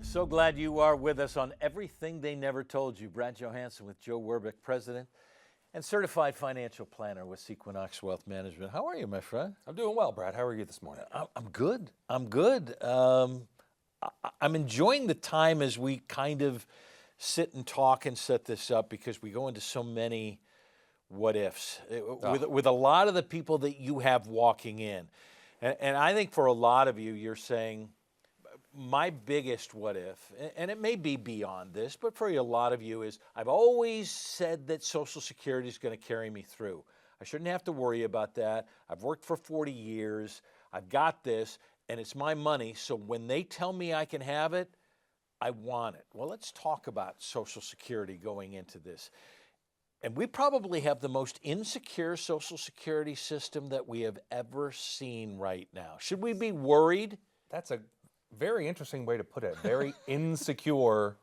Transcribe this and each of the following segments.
So glad you are with us on Everything They Never Told You. Brad Johansen with Joe Wirbick, President and Certified Financial Planner with Sequinox Wealth Management. How are you, my friend? I'm doing well, Brad. How are you this morning? I'm good. I'm good. I'm enjoying the time as we kind of sit and talk and set this up because we go into so many what ifs with a lot of the people that you have walking in. And I think for a lot of you, you're saying, my biggest what if, and it may be beyond this, but for a lot of you is, I've always said that Social Security is going to carry me through. I shouldn't have to worry about that. I've worked for 40 years. I've got this, and it's my money. So when they tell me I can have it, I want it. Well, let's talk about Social Security going into this. And we probably have the most insecure Social Security system that we have ever seen right now. Should we be worried? That's a very interesting way to put it. Very insecure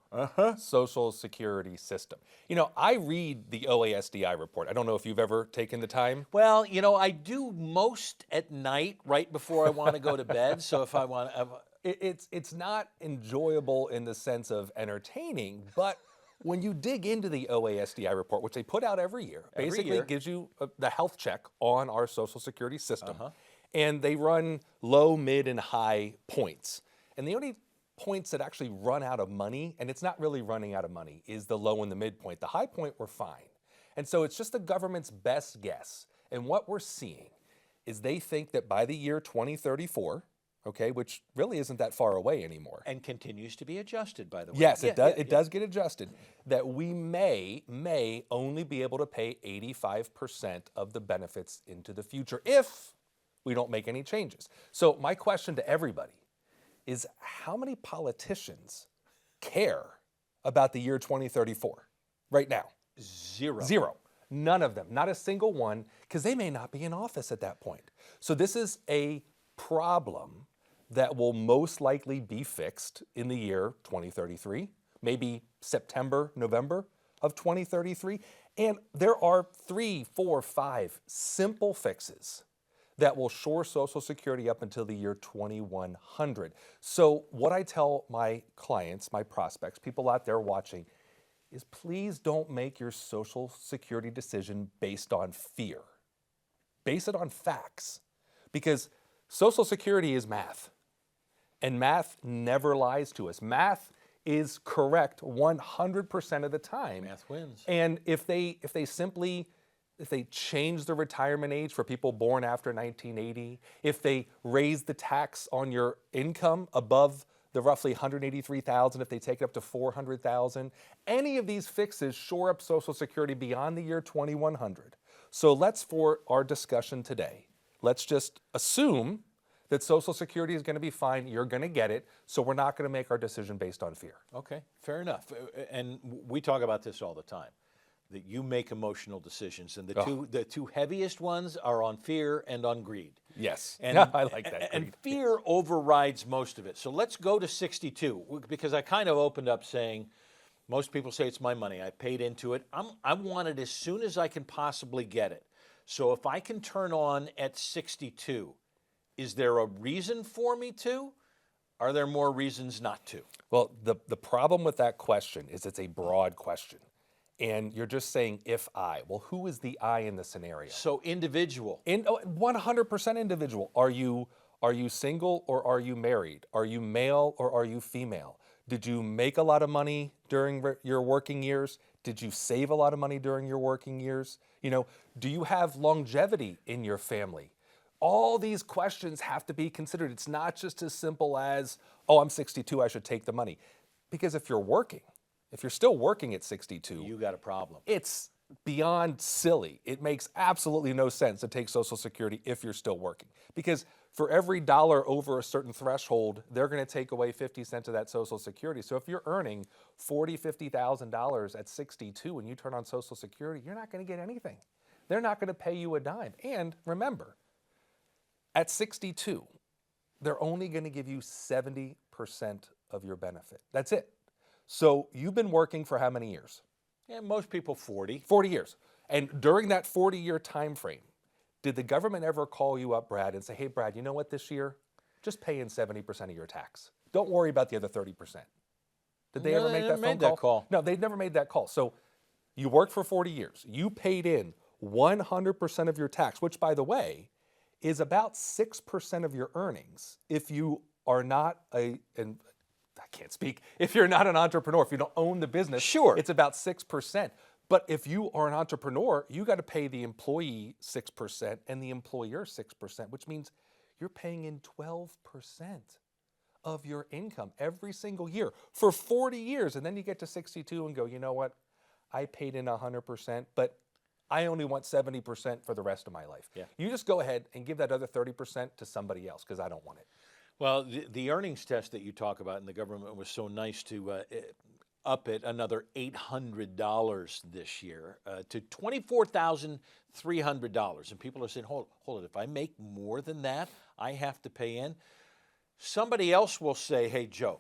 Social Security system. You know, I read the OASDI report. I don't know if you've ever taken the time. Well, you know, I do most at night, right before I want to go to bed. So if I want to... It's not enjoyable in the sense of entertaining, but when you dig into the OASDI report, which they put out every year, basically gives you the health check on our Social Security system. And they run low, mid, and high points. And the only points that actually run out of money, and it's not really running out of money, is the low and the midpoint. The high point, we're fine. And so it's just the government's best guess. And what we're seeing is they think that by the year 2034, okay, which really isn't that far away anymore. And continues to be adjusted, by the way. Yes, it does. It does get adjusted. That we may only be able to pay 85% of the benefits into the future if we don't make any changes. So my question to everybody is, how many politicians care about the year 2034 right now? Zero. None of them. Not a single one, because they may not be in office at that point. So this is a problem that will most likely be fixed in the year 2033, maybe September, November of 2033. And there are 3, 4, 5 simple fixes that will shore Social Security up until the year 2100. So what I tell my clients, my prospects, people out there watching, is please don't make your Social Security decision based on fear. Base it on facts. Because Social Security is math. And math never lies to us. Math is correct 100% of the time. Math wins. And if they change the retirement age for people born after 1980, if they raise the tax on your income above the roughly $183,000, if they take it up to $400,000, any of these fixes shore up Social Security beyond the year 2100. So for our discussion today, let's just assume that Social Security is going to be fine, you're going to get it, so we're not going to make our decision based on fear. Okay, fair enough. And we talk about this all the time, that you make emotional decisions, and the two heaviest ones are on fear and on greed. Yes, and I like that. And fear overrides most of it. So let's go to 62, because I kind of opened up saying, most people say it's my money, I paid into it. I want it as soon as I can possibly get it. So if I can turn on at 62, is there a reason for me to? Are there more reasons not to? Well, the problem with that question is it's a broad question. And you're just saying, if I. Well, who is the I in the scenario? So individual. 100% individual. Are you single or are you married? Are you male or are you female? Did you make a lot of money during your working years? Did you save a lot of money during your working years? You know, do you have longevity in your family? All these questions have to be considered. It's not just as simple as, oh, I'm 62, I should take the money. Because if you're still working at 62, you got a problem. It's beyond silly. It makes absolutely no sense to take Social Security if you're still working. Because for every dollar over a certain threshold, they're going to take away 50 cents of that Social Security. So if you're earning $40,000, $50,000 at 62 and you turn on Social Security, you're not going to get anything. They're not going to pay you a dime. And remember, at 62, they're only going to give you 70% of your benefit. That's it. So you've been working for how many years? Yeah, most people 40. 40 years. And during that 40-year time frame, did the government ever call you up, Brad, and say, hey, Brad, you know what, this year, just pay in 70% of your tax. Don't worry about the other 30%. Did they No, ever they make never that made phone that call? call. No, they'd never made that call. So you worked for 40 years. You paid in 100% of your tax, which, by the way, is about 6% of your earnings if you are not and I can't speak, if you're not an entrepreneur, if you don't own the business, Sure. it's about 6%. But if you are an entrepreneur, you got to pay the employee 6% and the employer 6%, which means you're paying in 12% of your income every single year for 40 years. And then you get to 62 and go, you know what? I paid in 100%, but I only want 70% for the rest of my life. Yeah. You just go ahead and give that other 30% to somebody else because I don't want it. Well, the earnings test that you talk about in the government was so nice to up it another $800 this year to $24,300. And people are saying, hold it, if I make more than that, I have to pay in. Somebody else will say, hey, Joe,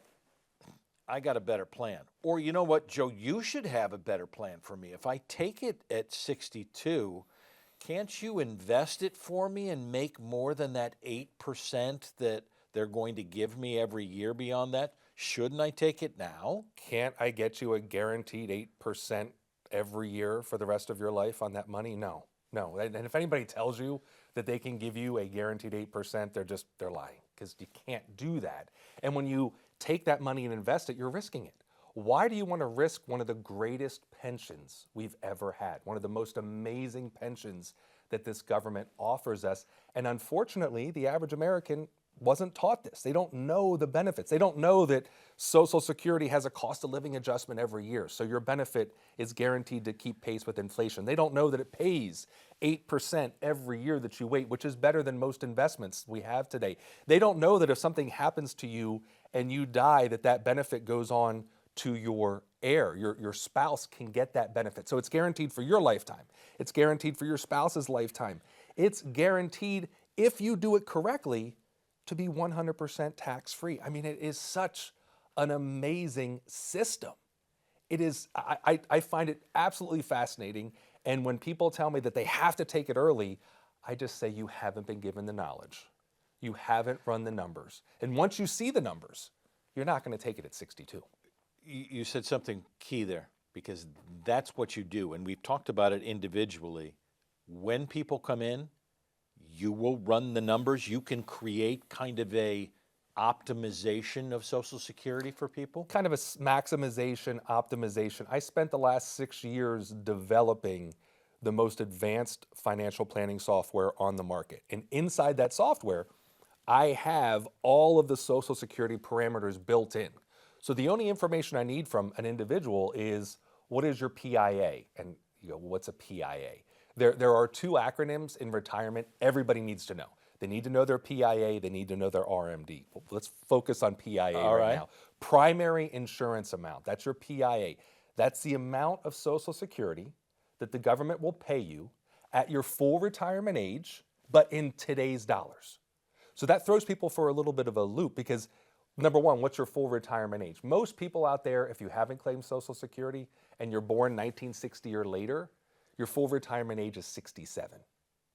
I got a better plan. Or you know what, Joe, you should have a better plan for me. If I take it at 62, can't you invest it for me and make more than that 8% that they're going to give me every year beyond that? Shouldn't I take it now? Can't I get you a guaranteed 8% every year for the rest of your life on that money? No, no. And if anybody tells you that they can give you a guaranteed 8%, they're lying because you can't do that. And when you take that money and invest it, you're risking it. Why do you want to risk one of the greatest pensions we've ever had? One of the most amazing pensions that this government offers us. And unfortunately, the average American wasn't taught this. They don't know the benefits. They don't know that Social Security has a cost of living adjustment every year. So your benefit is guaranteed to keep pace with inflation. They don't know that it pays 8% every year that you wait, which is better than most investments we have today. They don't know that if something happens to you and you die, that benefit goes on to your heir. Your spouse can get that benefit. So it's guaranteed for your lifetime. It's guaranteed for your spouse's lifetime. It's guaranteed, if you do it correctly, to be 100% tax-free. I mean, it is such an amazing system. It is, I find it absolutely fascinating. And when people tell me that they have to take it early, I just say you haven't been given the knowledge. You haven't run the numbers. And once you see the numbers, you're not going to take it at 62. You said something key there because that's what you do. And we've talked about it individually. When people come in, you will run the numbers. You can create kind of a optimization of Social Security for people. Kind of a maximization, optimization. I spent the last 6 years developing the most advanced financial planning software on the market. And inside that software, I have all of the Social Security parameters built in. So the only information I need from an individual is, what is your PIA? And you go, what's a PIA? There are two acronyms in retirement everybody needs to know. They need to know their PIA, they need to know their RMD. Let's focus on PIA right now. Primary insurance amount, that's your PIA. That's the amount of Social Security that the government will pay you at your full retirement age, but in today's dollars. So that throws people for a little bit of a loop because, number one, what's your full retirement age? Most people out there, if you haven't claimed Social Security and you're born 1960 or later, your full retirement age is 67.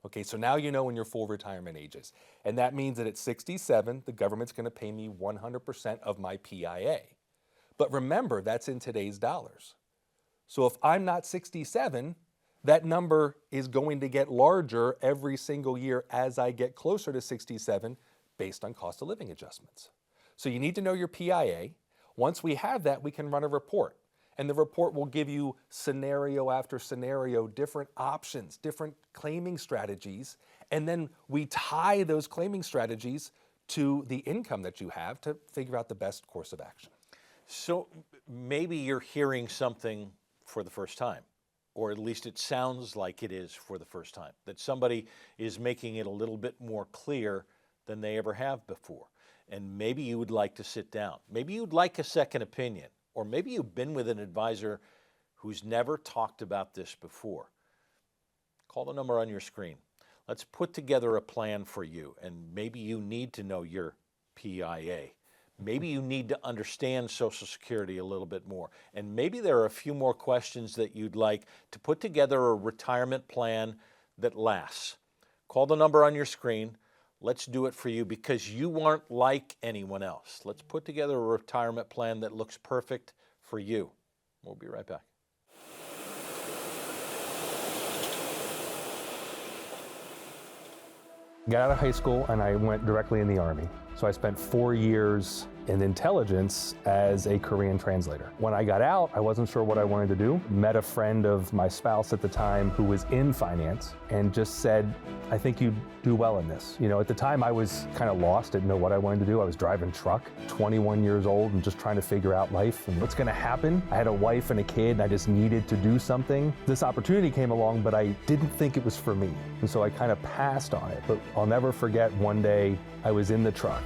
Okay, so now you know when your full retirement age is. And that means that at 67, the government's going to pay me 100% of my PIA. But remember, that's in today's dollars. So if I'm not 67, that number is going to get larger every single year as I get closer to 67 based on cost of living adjustments. So you need to know your PIA. Once we have that, we can run a report. And the report will give you scenario after scenario, different options, different claiming strategies. And then we tie those claiming strategies to the income that you have to figure out the best course of action. So maybe you're hearing something for the first time, or at least it sounds like it is for the first time, that somebody is making it a little bit more clear than they ever have before. And maybe you would like to sit down. Maybe you'd like a second opinion. Or maybe you've been with an advisor who's never talked about this before. Call the number on your screen. Let's put together a plan for you. And maybe you need to know your PIA. Maybe you need to understand Social Security a little bit more. And maybe there are a few more questions that you'd like to put together a retirement plan that lasts. Call the number on your screen. Let's do it for you because you aren't like anyone else. Let's put together a retirement plan that looks perfect for you. We'll be right back. Got out of high school and I went directly in the Army. So I spent 4 years in intelligence as a Korean translator. When I got out, I wasn't sure what I wanted to do. Met a friend of my spouse at the time who was in finance and just said, I think you'd do well in this. You know, at the time I was kind of lost, didn't know what I wanted to do. I was driving truck, 21 years old and just trying to figure out life and what's gonna happen. I had a wife and a kid and I just needed to do something. This opportunity came along, but I didn't think it was for me. And so I kind of passed on it. But I'll never forget one day I was in the truck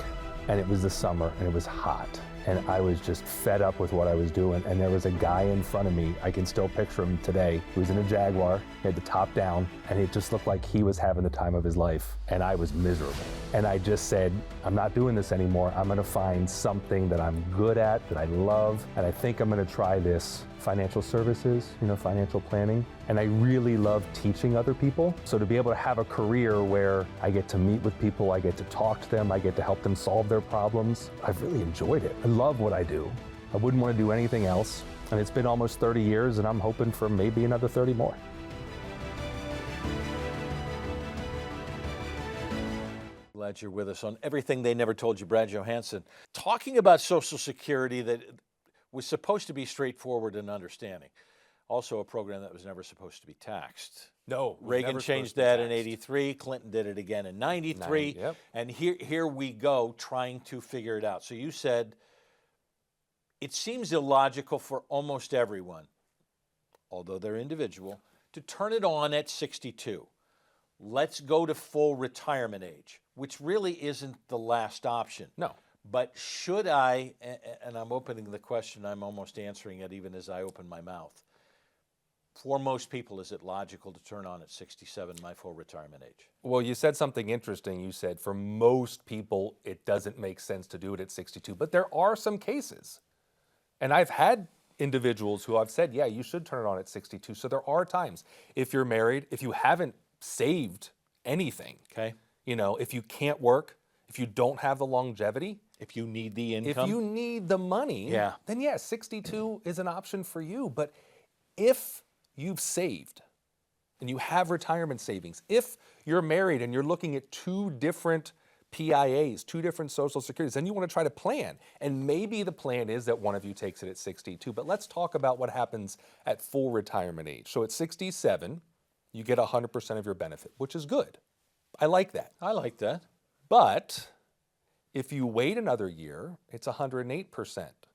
and it was the summer and it was hot. And I was just fed up with what I was doing. And there was a guy in front of me, I can still picture him today. He was in a Jaguar, he had the top down, and it just looked like he was having the time of his life. And I was miserable. And I just said, I'm not doing this anymore. I'm gonna find something that I'm good at, that I love, and I think I'm gonna try this financial services, you know, financial planning. And I really love teaching other people. So to be able to have a career where I get to meet with people, I get to talk to them, I get to help them solve their problems, I've really enjoyed it. I love what I do. I wouldn't want to do anything else. And it's been almost 30 years and I'm hoping for maybe another 30 more. Glad you're with us on Everything They Never Told You. Brad Johansen, talking about Social Security that was supposed to be straightforward and understanding. Also a program that was never supposed to be taxed. No, Reagan changed that in 83, Clinton did it again in 93, Yep. and here we go trying to figure it out. So you said it seems illogical for almost everyone, although they're individual, to turn it on at 62. Let's go to full retirement age, which really isn't the last option. No. But should I, and I'm opening the question, I'm almost answering it even as I open my mouth. For most people, is it logical to turn on at 67, my full retirement age? Well, you said something interesting. You said for most people, it doesn't make sense to do it at 62. But there are some cases. And I've had individuals who I've said, yeah, you should turn it on at 62. So there are times. If you're married, if you haven't saved anything, Okay. you know, if you can't work, if you don't have the longevity, If you need the income? if you need the money, Yeah. then yeah, 62 is an option for you. But if you've saved and you have retirement savings, if you're married and you're looking at two different PIAs, two different Social Securities, then you want to try to plan. And maybe the plan is that one of you takes it at 62. But let's talk about what happens at full retirement age. So at 67, you get 100% of your benefit, which is good. I like that. I like that. But if you wait another year, it's 108%.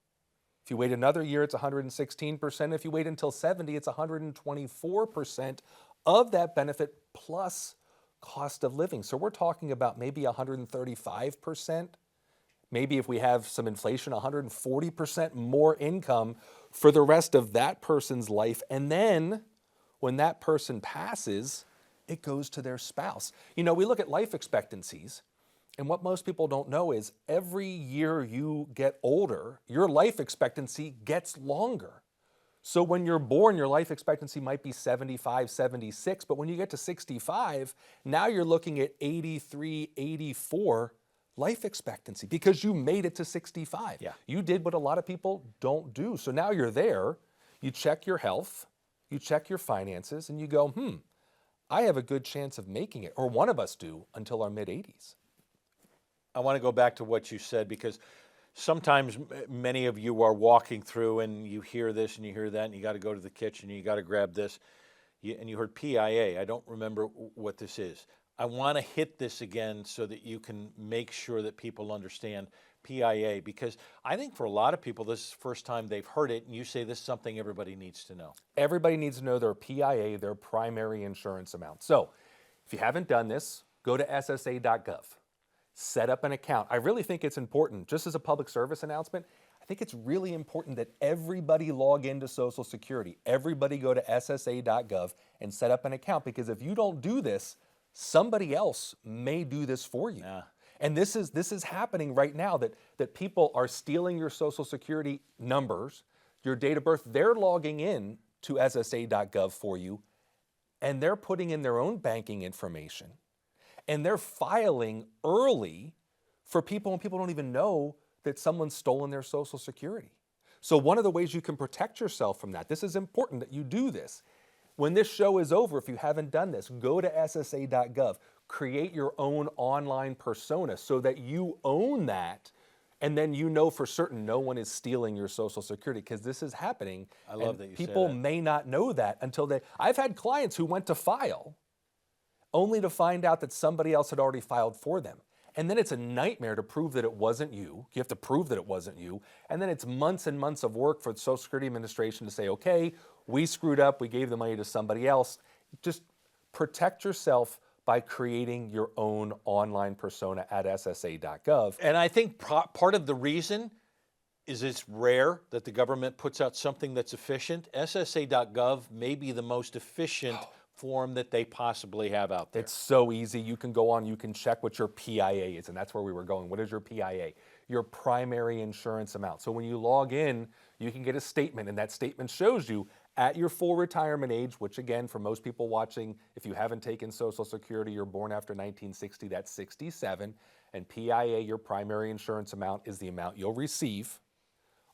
If you wait another year, it's 116%. If you wait until 70, it's 124% of that benefit plus cost of living. So we're talking about maybe 135%. Maybe if we have some inflation, 140% more income for the rest of that person's life. And then when that person passes, it goes to their spouse. You know, we look at life expectancies. And what most people don't know is every year you get older, your life expectancy gets longer. So when you're born, your life expectancy might be 75, 76, but when you get to 65, now you're looking at 83, 84 life expectancy because you made it to 65. Yeah. You did what a lot of people don't do. So now you're there, you check your health, you check your finances, and you go, I have a good chance of making it, or one of us do, until our mid-80s. I want to go back to what you said because sometimes many of you are walking through and you hear this and you hear that and you got to go to the kitchen and you got to grab this. And you heard PIA. I don't remember what this is. I want to hit this again so that you can make sure that people understand PIA because I think for a lot of people this is the first time they've heard it and you say this is something everybody needs to know. Everybody needs to know their PIA, their primary insurance amount. So if you haven't done this, go to ssa.gov. Set up an account. I really think it's important, just as a public service announcement, I think it's really important that everybody log into Social Security. Everybody go to ssa.gov and set up an account because if you don't do this, somebody else may do this for you. Yeah. And this is happening right now that people are stealing your Social Security numbers, your date of birth. They're logging in to ssa.gov for you, and they're putting in their own banking information. And they're filing early for people when people don't even know that someone's stolen their Social Security. So one of the ways you can protect yourself from that, this is important that you do this. When this show is over, if you haven't done this, go to ssa.gov, create your own online persona so that you own that. And then you know for certain no one is stealing your Social Security, because this is happening. I love that you say people that. may not know that until they. I've had clients who went to file only to find out that somebody else had already filed for them. And then it's a nightmare to prove that it wasn't you. You have to prove that it wasn't you. And then it's months and months of work for the Social Security Administration to say, okay, we screwed up, we gave the money to somebody else. Just protect yourself by creating your own online persona at ssa.gov. And I think part of the reason is it's rare that the government puts out something that's efficient. ssa.gov may be the most efficient form that they possibly have out there. It's so easy. You can go on, you can check what your PIA is, and that's where we were going. What is your PIA? Your primary insurance amount. So when you log in, you can get a statement, and that statement shows you at your full retirement age, which again, for most people watching, if you haven't taken Social Security, you're born after 1960, that's 67, and PIA, your primary insurance amount, is the amount you'll receive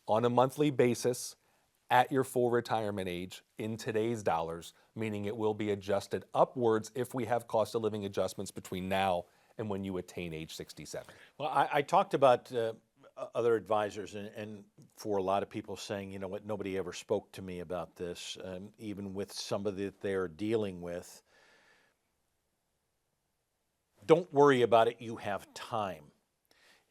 on a monthly basis at your full retirement age in today's dollars, meaning it will be adjusted upwards if we have cost of living adjustments between now and when you attain age 67. Well, I talked about other advisors, and for a lot of people saying, you know what, nobody ever spoke to me about this, even with somebody that they're dealing with. Don't worry about it, you have time.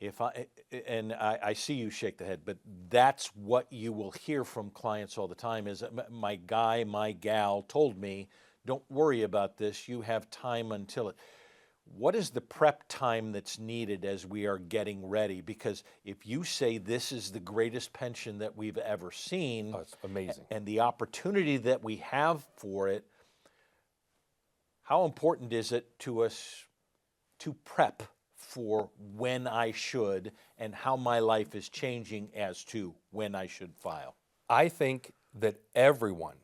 I see you shake the head, but that's what you will hear from clients all the time is my guy, my gal told me, don't worry about this, you have time until it. What is the prep time that's needed as we are getting ready? Because if you say this is the greatest pension that we've ever seen, Oh, it's amazing. and the opportunity that we have for it, how important is it to us to prep for when I should and how my life is changing as to when I should file? I think that everyone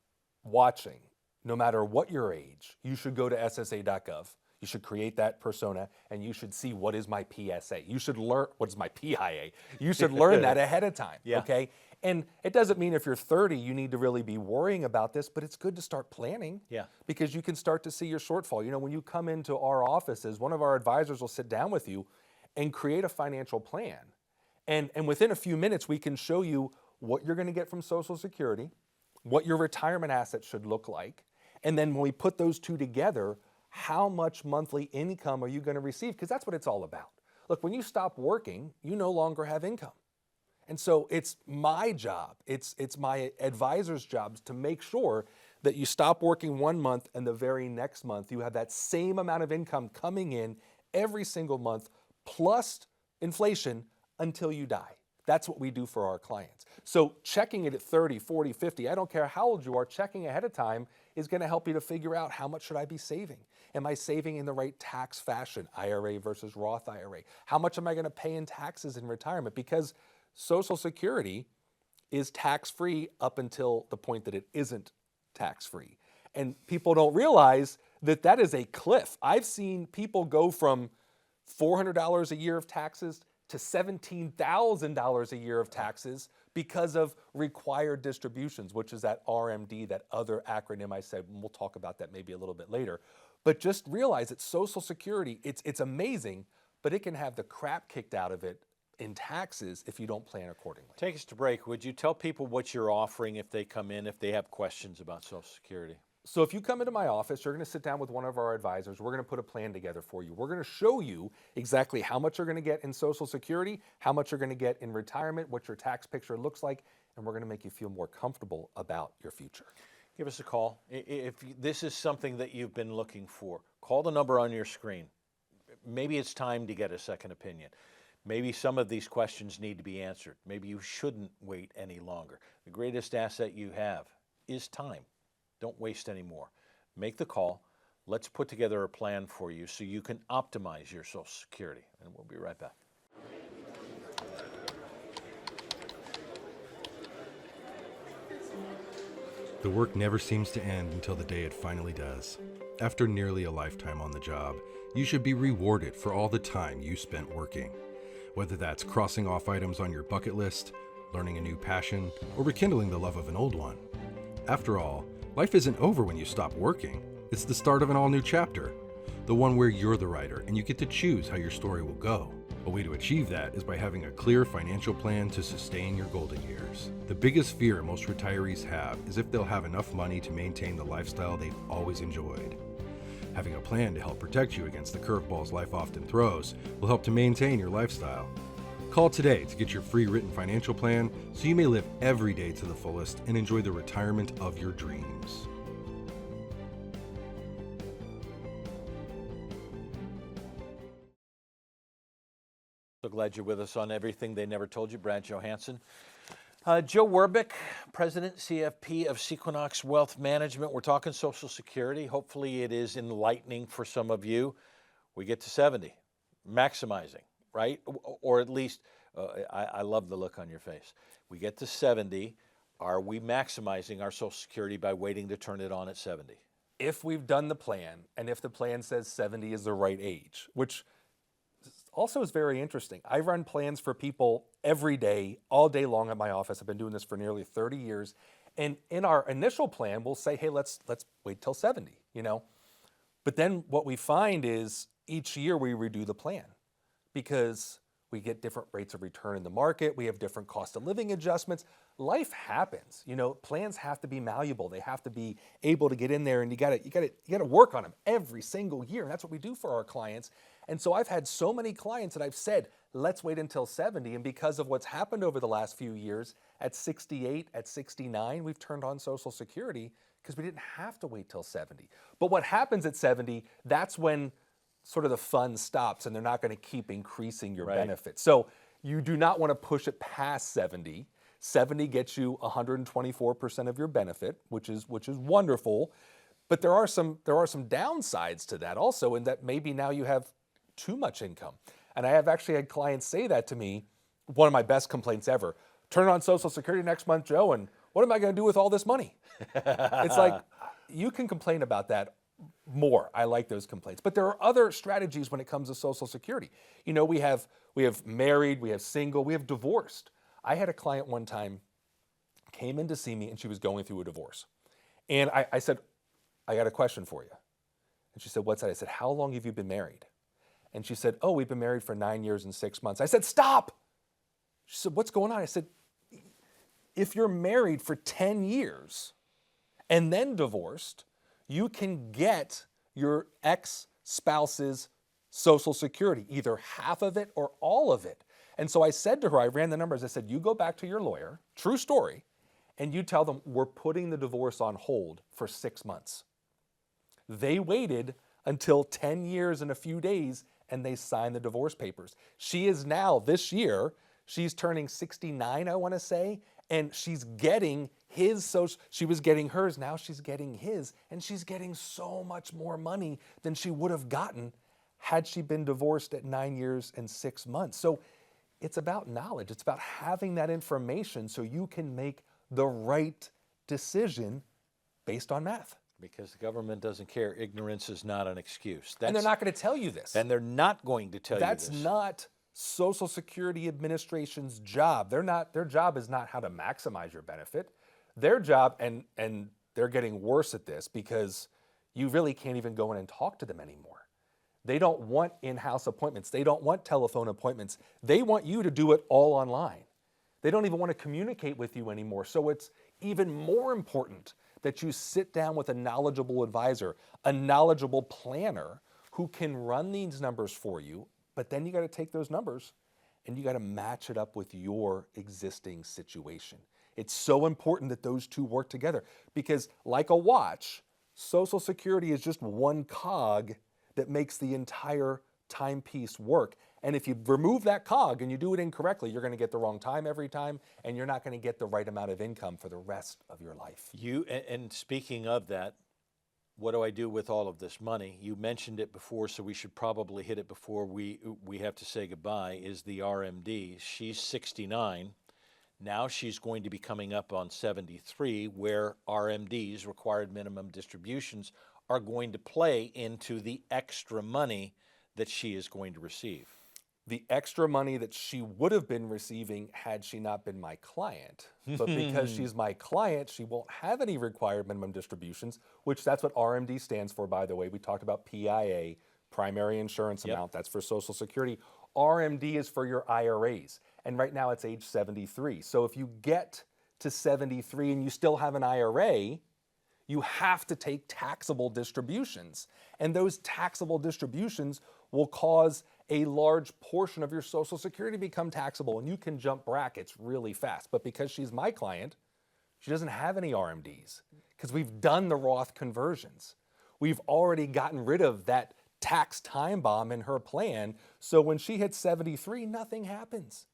watching, no matter what your age, you should go to ssa.gov. You should create that persona, and you should see what is my PSA. You should learn what is my PIA. You should learn that ahead of time, Yeah. okay? And it doesn't mean if you're 30, you need to really be worrying about this, but it's good to start planning. Yeah. Because you can start to see your shortfall. You know, when you come into our offices, one of our advisors will sit down with you and create a financial plan. And within a few minutes, we can show you what you're going to get from Social Security, what your retirement assets should look like, and then when we put those two together, how much monthly income are you going to receive? Because that's what it's all about. Look, when you stop working, you no longer have income. And so it's my job, it's my advisor's job to make sure that you stop working one month and the very next month you have that same amount of income coming in every single month plus inflation until you die. That's what we do for our clients. So checking it at 30, 40, 50, I don't care how old you are, checking ahead of time is going to help you to figure out how much should I be saving? Am I saving in the right tax fashion, IRA versus Roth IRA? How much am I going to pay in taxes in retirement? Because Social Security is tax-free up until the point that it isn't tax-free. And people don't realize that that is a cliff. I've seen people go from $400 a year of taxes to $17,000 a year of taxes because of required distributions, which is that RMD, that other acronym I said, and we'll talk about that maybe a little bit later. But just realize that Social Security, it's amazing, but it can have the crap kicked out of it in taxes if you don't plan accordingly. Take us to break. Would you tell people what you're offering if they come in, if they have questions about Social Security? So if you come into my office, you're going to sit down with one of our advisors. We're going to put a plan together for you. We're going to show you exactly how much you're going to get in Social Security, how much you're going to get in retirement, what your tax picture looks like, and we're going to make you feel more comfortable about your future. Give us a call. If this is something that you've been looking for, call the number on your screen. Maybe it's time to get a second opinion. Maybe some of these questions need to be answered. Maybe you shouldn't wait any longer. The greatest asset you have is time. Don't waste any more. Make the call. Let's put together a plan for you so you can optimize your Social Security. And we'll be right back. The work never seems to end until the day it finally does. After nearly a lifetime on the job, you should be rewarded for all the time you spent working. Whether that's crossing off items on your bucket list learning a new passion, or rekindling the love of an old one. After all, life isn't over when you stop working. It's the start of an all-new chapter, the one where you're the writer and you get to choose how your story will go. A way to achieve that is by having a clear financial plan to sustain your golden years. The biggest fear most retirees have is if they'll have enough money to maintain the lifestyle they've always enjoyed. Having a plan to help protect you against the curveballs life often throws will help to maintain your lifestyle. Call today to get your free written financial plan so you may live every day to the fullest and enjoy the retirement of your dreams. So glad you're with us on Everything They Never Told You. Brad Johansen. Joe Wirbick, President CFP of Sequinox Wealth Management. We're talking Social Security. Hopefully it is enlightening for some of you. We get to 70, maximizing, right? Or at least, I love the look on your face. We get to 70. Are we maximizing our Social Security by waiting to turn it on at 70? If we've done the plan, and if the plan says 70 is the right age, which also is very interesting. I run plans for people every day, all day long at my office. I've been doing this for nearly 30 years. And in our initial plan, we'll say, hey, let's wait till 70, you know? But then what we find is each year we redo the plan because we get different rates of return in the market. We have different cost of living adjustments. Life happens, you know, plans have to be malleable. They have to be able to get in there, and you gotta work on them every single year. And that's what we do for our clients. And so I've had so many clients that I've said, let's wait until 70. And because of what's happened over the last few years, at 68, at 69, we've turned on Social Security because we didn't have to wait till 70. But what happens at 70, that's when sort of the fun stops and they're not going to keep increasing your benefits. So you do not want to push it past 70. 70 gets you 124% of your benefit, which is wonderful. But there are some downsides to that also, in that maybe now you have too much income. And I have actually had clients say that to me, one of my best complaints ever. Turn on Social Security next month, Joe, and what am I going to do with all this money? It's like, you can complain about that more. I like those complaints. But there are other strategies when it comes to Social Security. You know, we have married, we have single, we have divorced. I had a client one time came in to see me and she was going through a divorce. And I said, I got a question for you. And she said, what's that? I said, how long have you been married? And she said, oh, we've been married for 9 years and 6 months. I said, stop. She said, what's going on? I said, if you're married for 10 years and then divorced, you can get your ex-spouse's Social Security, either half of it or all of it. And so I said to her, I ran the numbers. I said, you go back to your lawyer, true story, and you tell them we're putting the divorce on hold for 6 months. They waited until 10 years and a few days, and they signed the divorce papers. She is now, this year, she's turning 69, I want to say, and she's getting his social, she was getting hers, now she's getting his, and she's getting so much more money than she would have gotten had she been divorced at 9 years and 6 months. So it's about knowledge. It's about having that information so you can make the right decision based on math. Because the government doesn't care. Ignorance is not an excuse. And they're not going to tell you this. And they're not going to tell you this. That's not Social Security Administration's job. Their job is not how to maximize your benefit. Their job, and they're getting worse at this because you really can't even go in and talk to them anymore. They don't want in-house appointments. They don't want telephone appointments. They want you to do it all online. They don't even want to communicate with you anymore. So it's even more important that you sit down with a knowledgeable advisor, a knowledgeable planner who can run these numbers for you, but then you got to take those numbers and you got to match it up with your existing situation. It's so important that those two work together because, like a watch, Social Security is just one cog that makes the entire timepiece work. And if you remove that cog and you do it incorrectly, you're going to get the wrong time every time, and you're not going to get the right amount of income for the rest of your life. And speaking of that, what do I do with all of this money? You mentioned it before, so we should probably hit it before we have to say goodbye, is the RMD. She's 69. Now she's going to be coming up on 73, where RMDs, required minimum distributions, are going to play into the extra money that she is going to receive. the extra money that she would have been receiving had she not been my client. But because she's my client, she won't have any required minimum distributions, which that's what RMD stands for, by the way. We talked about PIA, primary insurance amount, that's for Social Security. RMD is for your IRAs, and right now it's age 73. So if you get to 73 and you still have an IRA, you have to take taxable distributions. And those taxable distributions will cause a large portion of your Social Security to become taxable, and you can jump brackets really fast. But because she's my client, she doesn't have any RMDs because we've done the Roth conversions. We've already gotten rid of that tax time bomb in her plan. So when she hits 73, nothing happens.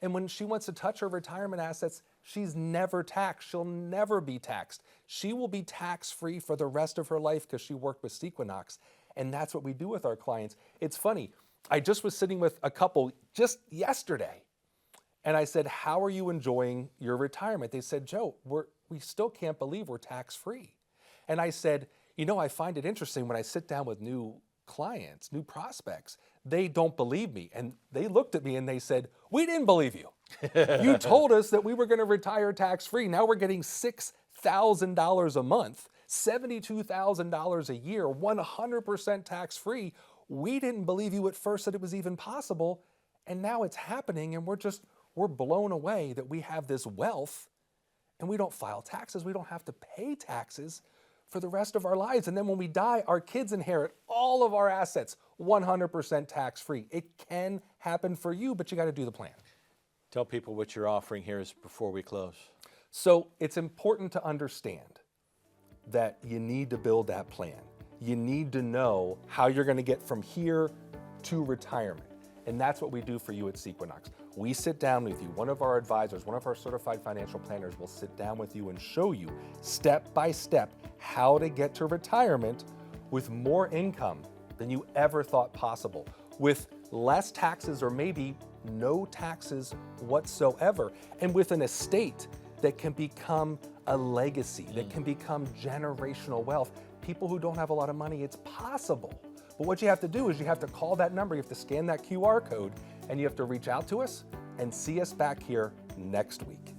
And when she wants to touch her retirement assets, she's never taxed. She'll never be taxed. She will be tax-free for the rest of her life because she worked with Sequinox. And that's what we do with our clients. It's funny. I just was sitting with a couple just yesterday, and I said, how are you enjoying your retirement? They said, Joe, we still can't believe we're tax-free. And I said, I find it interesting when I sit down with new clients, new prospects, they don't believe me. And they looked at me and they said, we didn't believe you. You told us that we were going to retire tax-free. Now we're getting $6,000 a month, $72,000 a year, 100% tax-free. We didn't believe you at first that it was even possible. And now it's happening, and we're blown away that we have this wealth and we don't file taxes. We don't have to pay taxes for the rest of our lives. And then when we die, our kids inherit all of our assets, 100% tax-free. It can happen for you, but you got to do the plan. Tell people what you're offering here is before we close. So it's important to understand that you need to build that plan. You need to know how you're going to get from here to retirement. And that's what we do for you at Sequinox. We sit down with you. One of our advisors, one of our certified financial planners will sit down with you and show you step by step how to get to retirement with more income than you ever thought possible, with less taxes or maybe no taxes whatsoever, and with an estate that can become a legacy, that can become generational wealth. People who don't have a lot of money, it's possible. But what you have to do is you have to call that number, you have to scan that QR code, and you have to reach out to us and see us back here next week.